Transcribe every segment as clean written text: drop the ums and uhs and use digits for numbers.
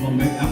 membackup.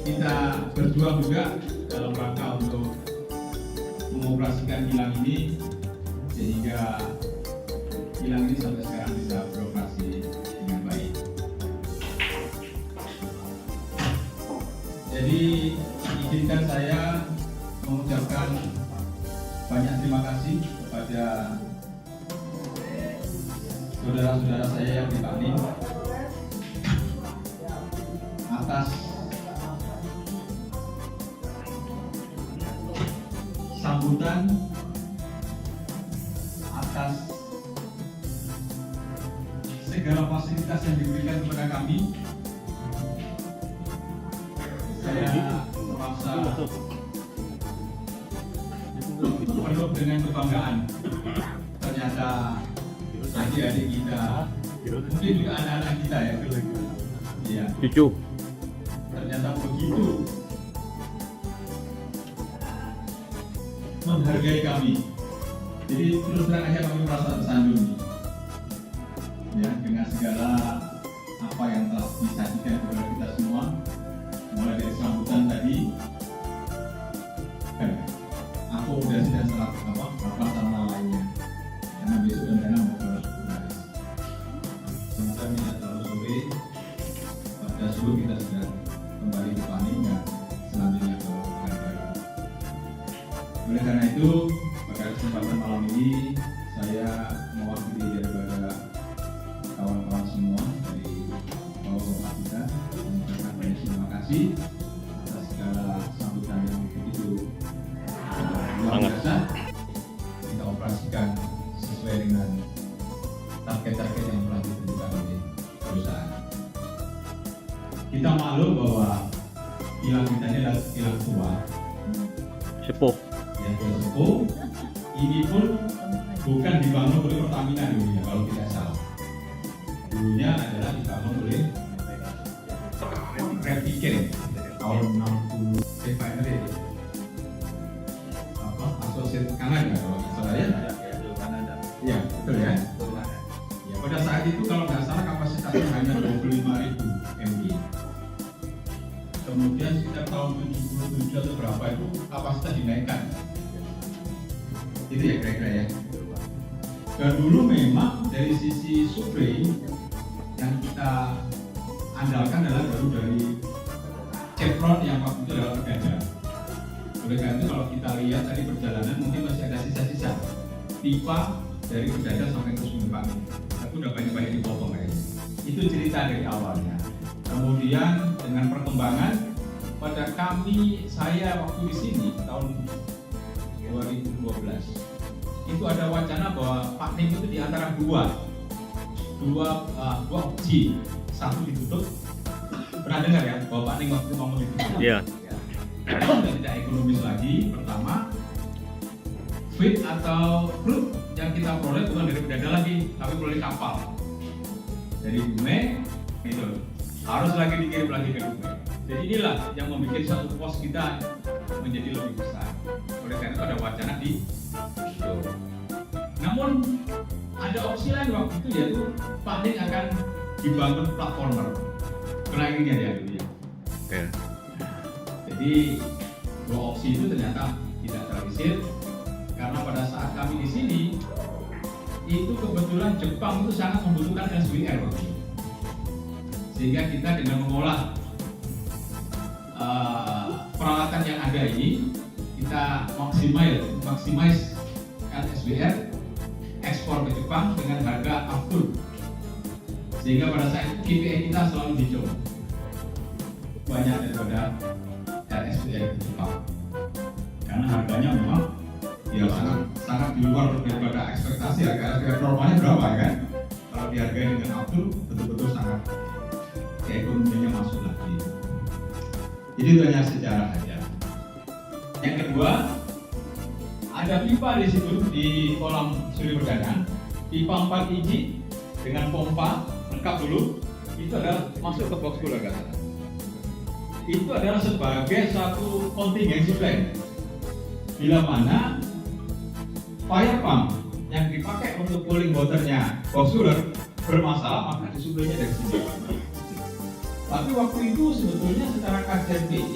Kita berjuang juga dalam rangka untuk mengoperasikan kilang ini sehingga kilang ini sampai sekarang bisa beroperasi dengan baik. Jadi izinkan saya mengucapkan banyak terima kasih kepada saudara-saudara saya yang di Pakning atas sambutan, atas segala fasilitas yang diberikan kepada kami. Saya merasa penuh dengan kebanggaan. Ternyata adik-adik kita, mungkin juga anak-anak kita ya, iya. Cucu. Ternyata begitu menghargai kami. Jadi terus terang aja kami merasa tersanjung ya dengan segala apa yang telah disajikan kepada kita semua, mulai dari sambutan tadi, akomodasi dan sarana lainnya. Karena besok dan karena mau bertugas. Semoga tidak terlalu sore. Pada subuh kita sudah kembali ke Pakning dan selanjutnya ke Pekanbaru. Oleh karena itu, pada kesempatan malam ini saya mewakili daripada kawan-kawan semua dari bapak-bapak kita mengucapkan banyak terima kasih atas segala sambutan yang begitu luar biasa. Kita operasikan sesuai dengan target-target yang telah ditentukan oleh perusahaan. Kita maklum bahwa kilang kita ini adalah kilang tua, Sepuh. yang sepuh. Ini pun bukan dibangun oleh Pertamina dulunya, kalau tidak salah. Dulunya adalah dibangun oleh Repiken tahun 60. Refinery Associated Canada kalau nggak salah ya. Iya, betul ya. Ya, pada saat itu kalau nggak salah kapasitasnya hanya 25.000 MG. Kemudian sekitar tahun 77 atau berapa itu kapasitas dinaikkan. Itu ya kira-kira ya. Dan dulu memang dari sisi supply yang kita andalkan adalah dari Chevron yang waktu itu adalah Peganda. Oleh karena itu kalau kita lihat tadi perjalanan mungkin masih ada sisa-sisa pipa dari Peganda sampai ke Sungai Pakning. Tapi udah banyak-banyak dipotong ya. Itu cerita dari awalnya. Kemudian dengan perkembangan pada saya waktu di sini tahun 2012 itu ada wacana bahwa Pakning itu di antara dua opsi, satu ditutup. Pernah dengar ya bahwa Pakning waktu itu mau ditutup? Iya. Sudah tidak ekonomis lagi. Pertama, feed atau crude yang kita peroleh bukan dari Peganda lagi, tapi melalui kapal dari Dumai itu harus lagi dikirim lagi ke Dumai. Jadi inilah yang membuat satu pos kita menjadi lebih besar. Oleh karena itu ada wacana di itu. Namun ada opsi lain waktu itu yaitu Pakning akan dibangun platformer. Pernah ingat ya dulu ya. Ya. Jadi dua opsi itu ternyata tidak terrealisir karena pada saat kami di sini itu kebetulan Jepang itu sangat membutuhkan SWR waktu itu. Sehingga kita dengan mengolah peralatan yang ada ini kita maximize SWR ekspor ke Jepang dengan harga aftur, sehingga pada saat itu KPI kita selalu hijau banyak daripada RSWR ke Jepang karena harganya memang ya sangat di luar daripada ekspektasi. Harga normalnya berapa ya kan? Kalau dihargai dengan Abdul betul-betul sangat ekonominya masuk lagi. Jadi itu hanya sejarah aja. Yang kedua, ada pipa di situ di kolam suri perdana, pipa 4 inci dengan pompa lengkap dulu. Itu adalah masuk ke box cooler kan? Itu adalah sebagai satu contingency plan. Bila mana fire pump yang dipakai untuk cooling waternya box cooler bermasalah, maka disuplainya dari sini. Tapi waktu itu sebetulnya secara kajian PJ,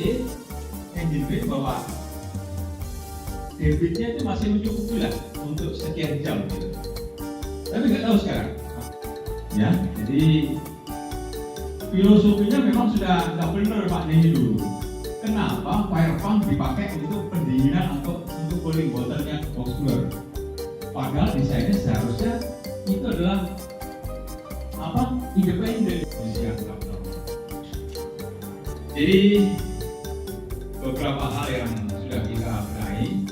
engine bay bahwa debitnya itu masih mencukupi lah untuk sekian jam gitu. Tapi nggak tahu sekarang. Ya, jadi filosofinya memang sudah nggak benar maknanya dulu. Kenapa fire pump dipakai untuk pendinginan atau untuk cooling waternya box cooler? Padahal desainnya seharusnya itu adalah apa? Independen. Jadi beberapa hal yang sudah kita benahi,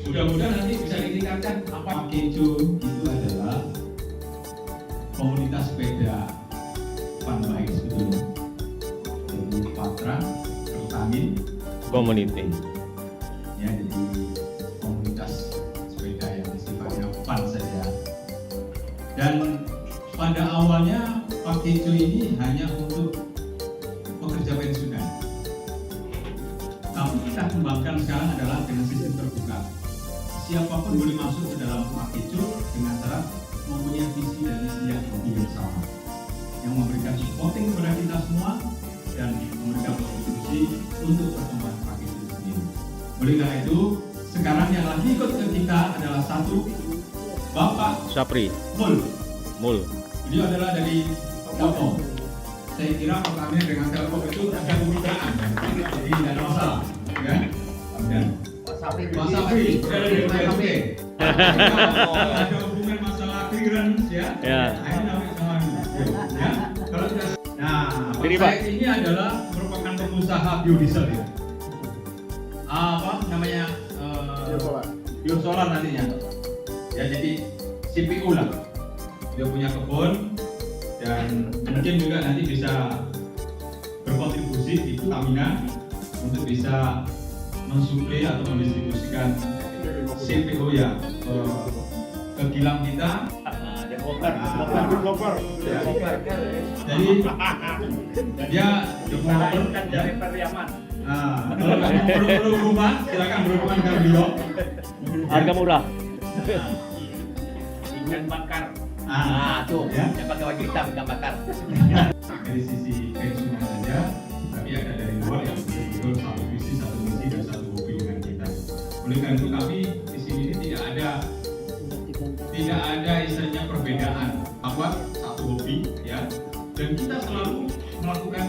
mudah-mudahan nanti bisa ditingkatkan. Apa Kejo itu adalah komunitas sepeda fun bike sebetulnya. Jadi Patra, Pertamin, Community. ya jadi komunitas sepeda yang sifatnya fun saja. Dan pada awalnya Pak Kejo ini hanya untuk pekerja pensiunan. Tapi kita kembangkan sekarang adalah dengan sistem terbuka. Siapapun boleh masuk ke dalam Pak Kejo dengan cara mempunyai visi dan misi yang sama, yang memberikan supporting kepada kita semua dan memberikan kontribusi untuk perkembangan Pak Kejo sendiri. Oleh karena itu, sekarang yang lagi ikut ke kita adalah satu Bapak Sapri. Mul. Beliau adalah dari Telkom. Saya kira pertamanya dengan Telkom itu ada kemitraan, jadi tidak ada masalah, ya. Dan Mas Sapri, dari PSP. Ada hubungan masalah clearance, ya. Nah, ini namanya sama ya. Kalau tidak, nah, Pak Said ini adalah merupakan pengusaha biodiesel, ya. Apa namanya? Biosolar nantinya. Ya, jadi CPO lah. Dia punya kebun dan mungkin juga nanti bisa berkontribusi di Pertamina untuk bisa mensuplai atau mendistribusikan CPO ya ke kilang kita. Developer. Jadi dia developer dari Pariaman. Kalau kamu perlu rumah silakan berhubungan dengan beliau. Harga murah. Ikan bakar. Tuh ya. Yang pakai wajib hitam ikan bakar. Dari sisi pensiunnya saja, tapi ada dari luar yang betul satu visi, satu misi dan satu hobi dengan kita. Oleh karena itu kami di sini ini tidak ada istilahnya perbedaan apa satu hobi ya, dan kita selalu melakukan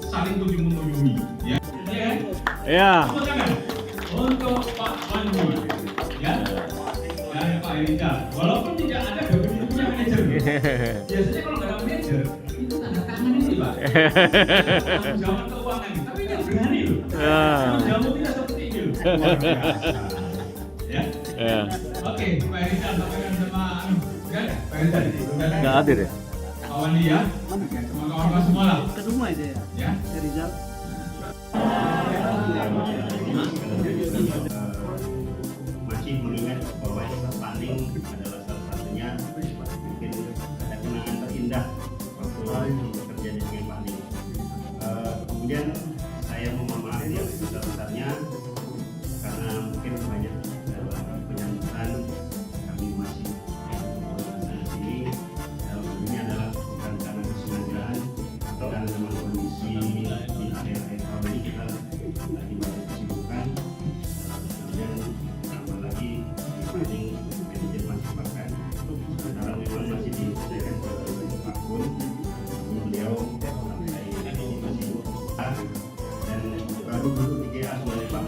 saling kunjung mengunjungi ya. Ya. Untuk Pak Wandi ya dan Pak Erika, walaupun tidak ada begitu punya manajer. Biasanya kalau nggak ada manajer itu tanda tangan ini Pak. Zaman keuangan, tapi dia berani loh. Jamu tidak seperti itu. Luar biasa. Ya. Oke, Pak Erika sampaikan sama nggak ada Pak Erika Nggak hadir ya? Pak Wandi ya, sama kawan-kawan semua lah. Ke rumah aja ya? Ya. Rizal. Masih mengingat bahwa paling adalah salah satunya mungkin ada kenangan terindah waktu bekerja di Sungai Paling. Kemudian saya memahami yang besar-besarnya karena mungkin banyak penyambutan kami masih di sini. Ini adalah bukan karena kesengajaan atau karena memang kondisi di akhir-akhir tahun ini kita lagi banyak kesibukan. Kemudian tambah lagi paling manajer masih makan. Sekarang memang masih diselesaikan beberapa tahun. Beliau sampai masih dan baru duduk di GA sebenarnya Pak.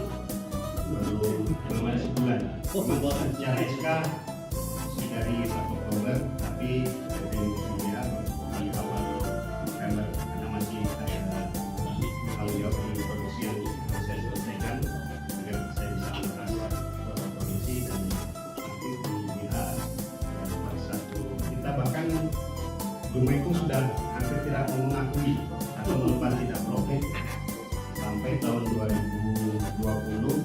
Belum ada sebulan. Secara SK dari 1 Oktober, tapi dari GA di awal November karena masih ada tanggung jawab di produksi yang saya selesaikan agar saya bisa angkat produksi dan Bumeku sudah hampir tidak mau mengakui atau melepas tidak profit sampai tahun 2020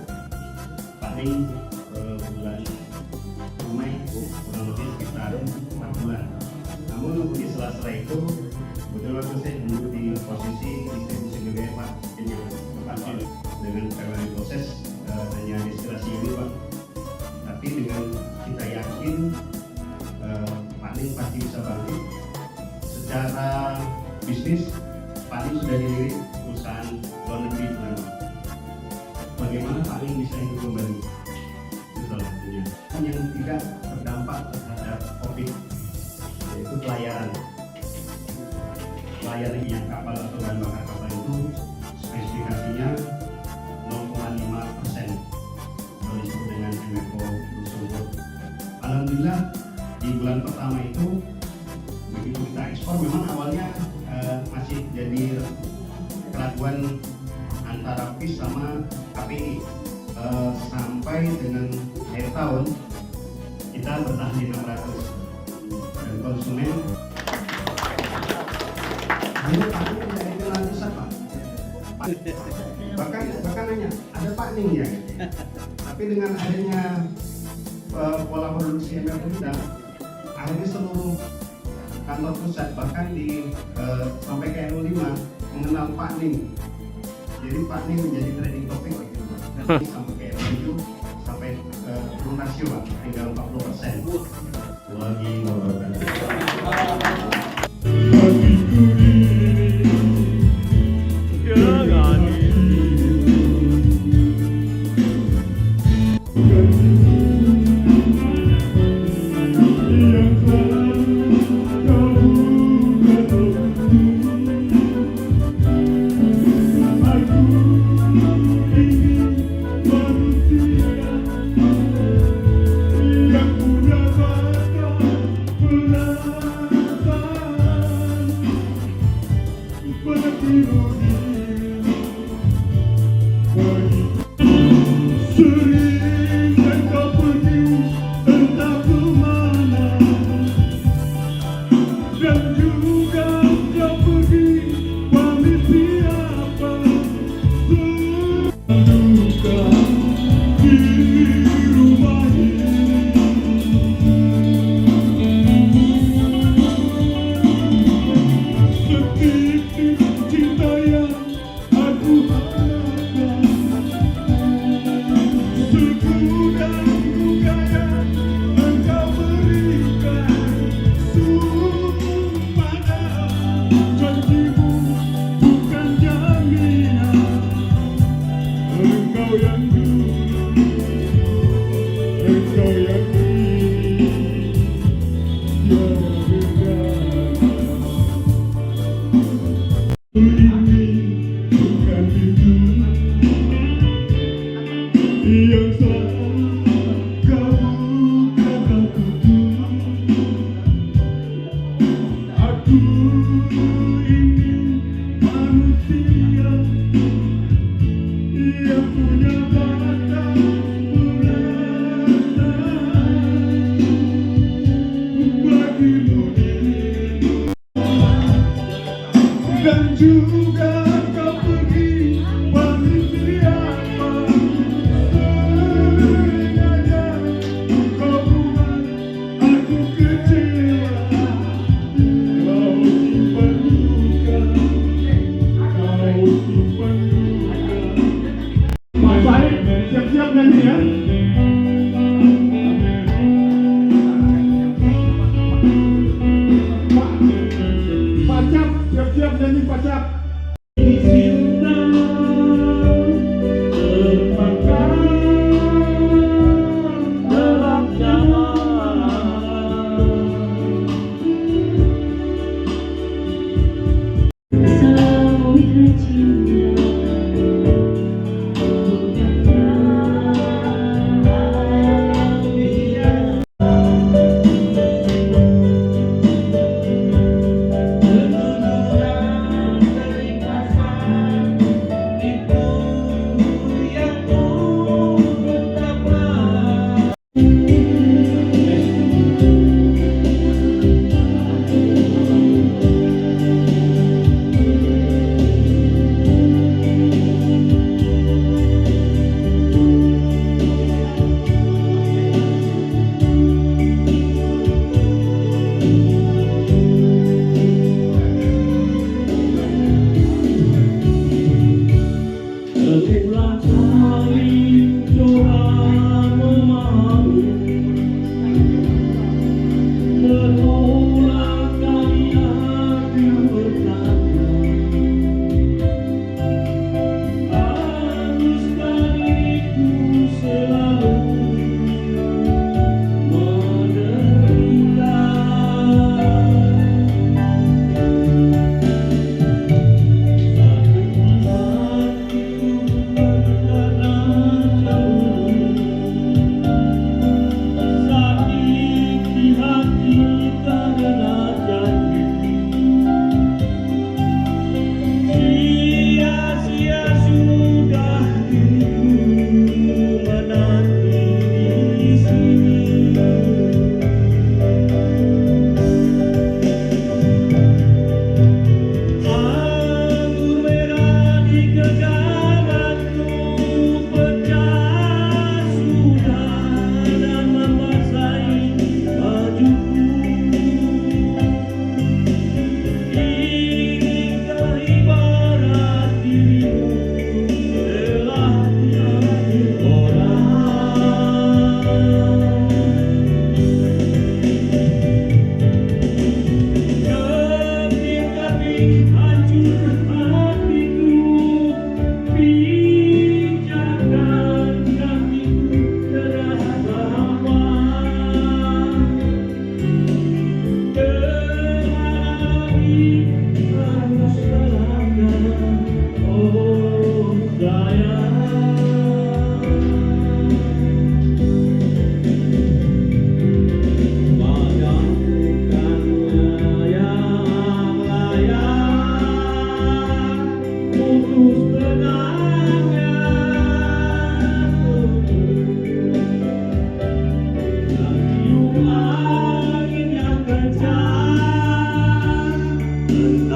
paling bulan Mei kurang lebih sekitar 4 bulan. Namun di sela-sela itu betul waktu saya duduk di posisi distribusi BBM Pak yang tepat dengan paralel proses hanya destinasi ini Pak. Tapi dengan kita yakin Pak Ning pasti bisa bangkit. Secara bisnis Pak Ning sudah dilirik perusahaan luar negeri Pak. Bagaimana Pak Ning bisa hidup kembali? Itu salah satunya. Yang tidak terdampak terhadap COVID yaitu pelayaran. Pelayaran yang kapal atau bahan bakar kapal itu spesifikasinya 0,5% atau disebut dengan MFO tersebut. Alhamdulillah di bulan pertama itu begitu kita ekspor memang awalnya masih jadi keraguan antara PIS sama KPI sampai dengan akhir tahun kita bertahan di 600 dan konsumen hanya Pak Ning tidak ada lanjusan Pak. Bahkan hanya ada Pak Ning ya. Tapi dengan adanya pola produksi MFO kita akhirnya seluruh kantor pusat bahkan di sampai ke RO5 mengenal Pak Ning. Jadi Pak Ning menjadi trending topik gitu Pak. Sampai ke RO7 sampai lunasio Pak, tinggal 40%. Lagi Yang punya mata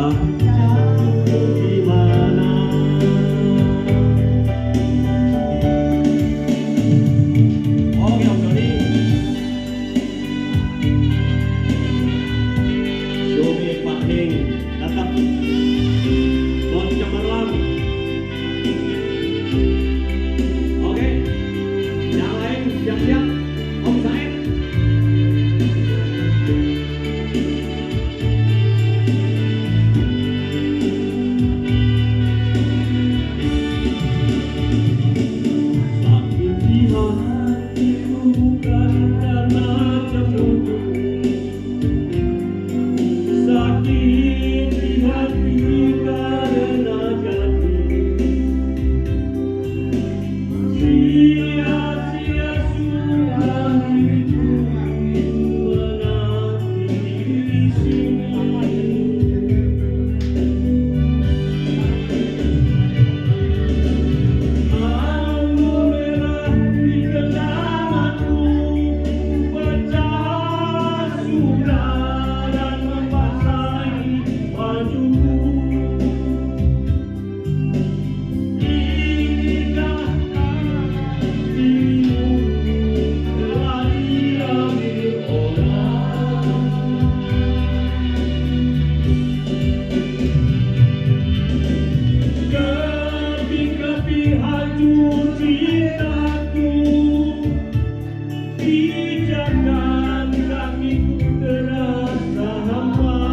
entah jatuh di mana. Oke, Om Doni. Syumi Pak Ning datang. Don Cemerlang. Oke, yang lain siap-siap. Om Said. Sakit di hatiku bukan karena cemburu, sakit di hati karena janji. Sia-sia sudah diriku menanti di sini. Anggur merah di genggamanku pecah suka dan membasahi bajuku. Inikah dirimu telah diambil orang? Keping-keping hancur cintaku, pijakan kakiku terasa hampa.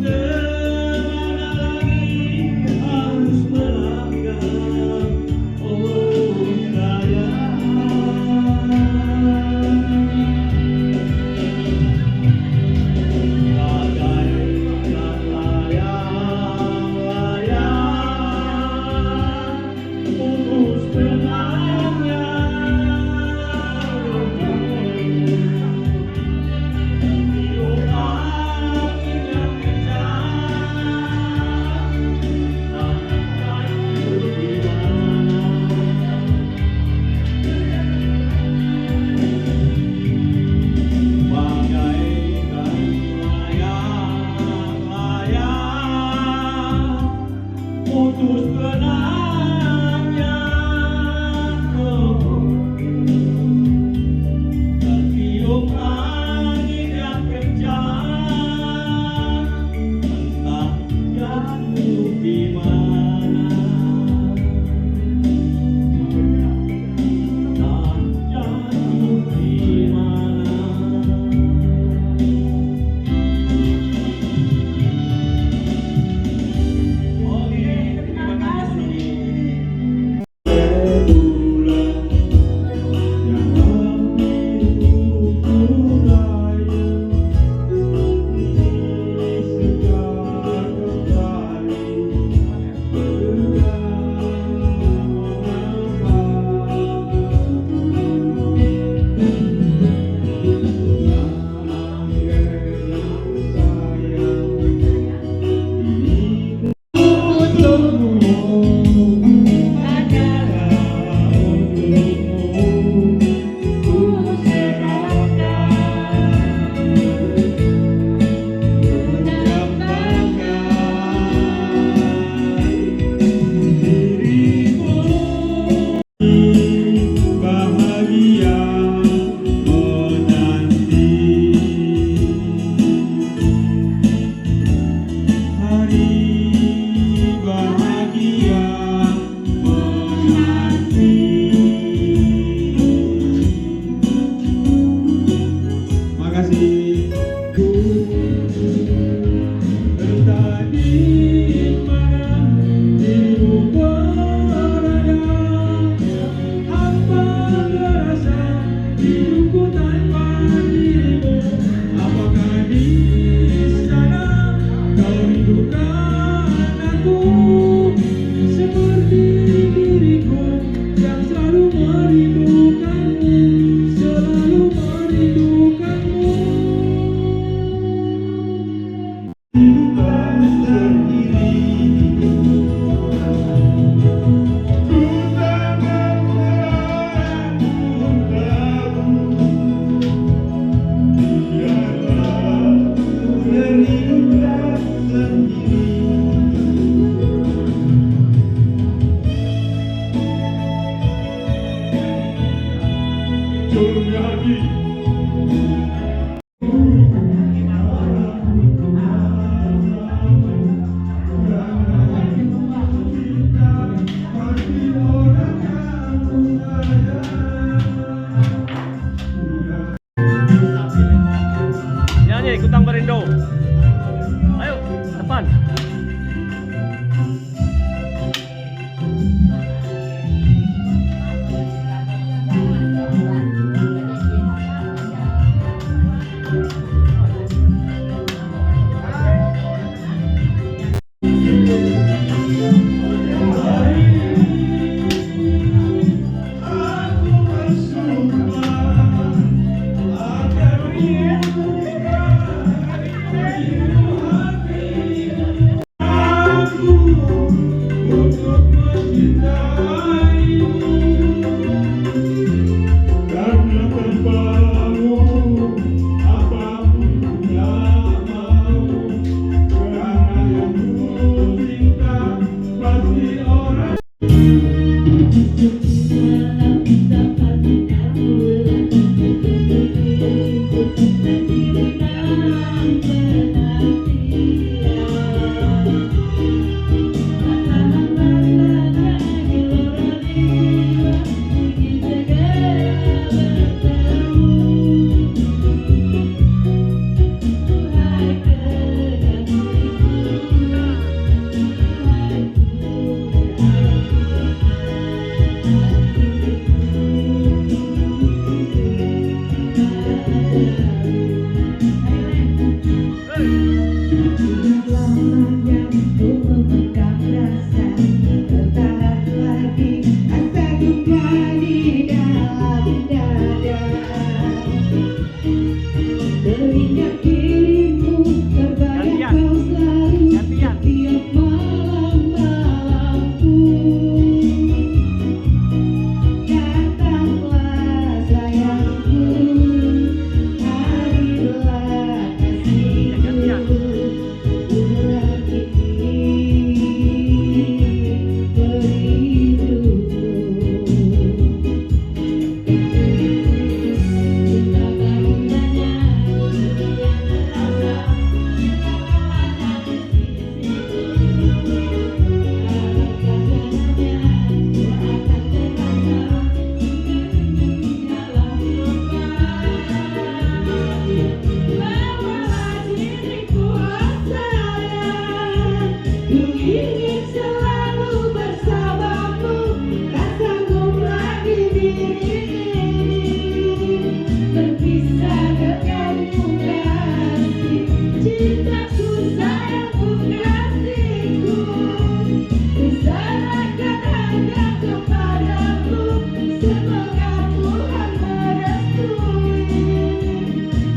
Kemana lagi harus melangkah, oh sayang. Bagaikan layang-layang putus benangnya. Jurnadi. Nyanyi Kutang Barindo. Ayo, depan. Karena tanpamu apapun tak mau. Karena yang ku cinta pasti orang.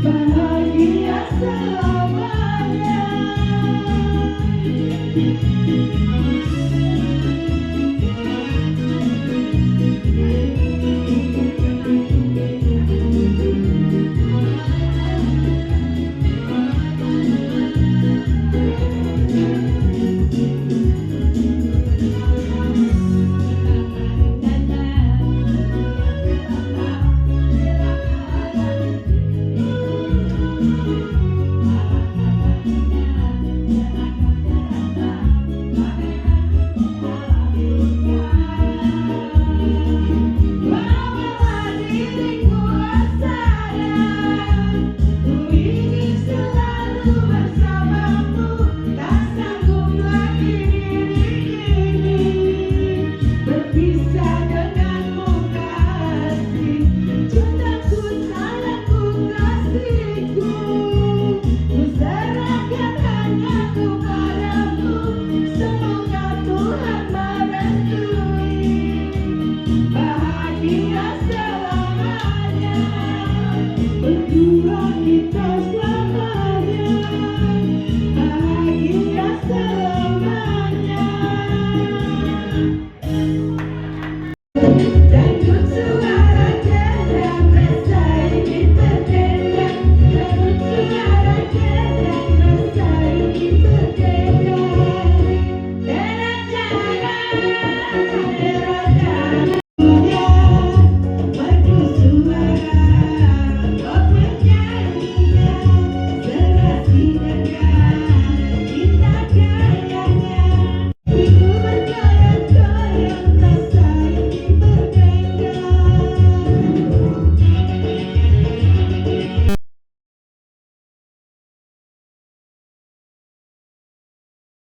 Bahagia selamanya.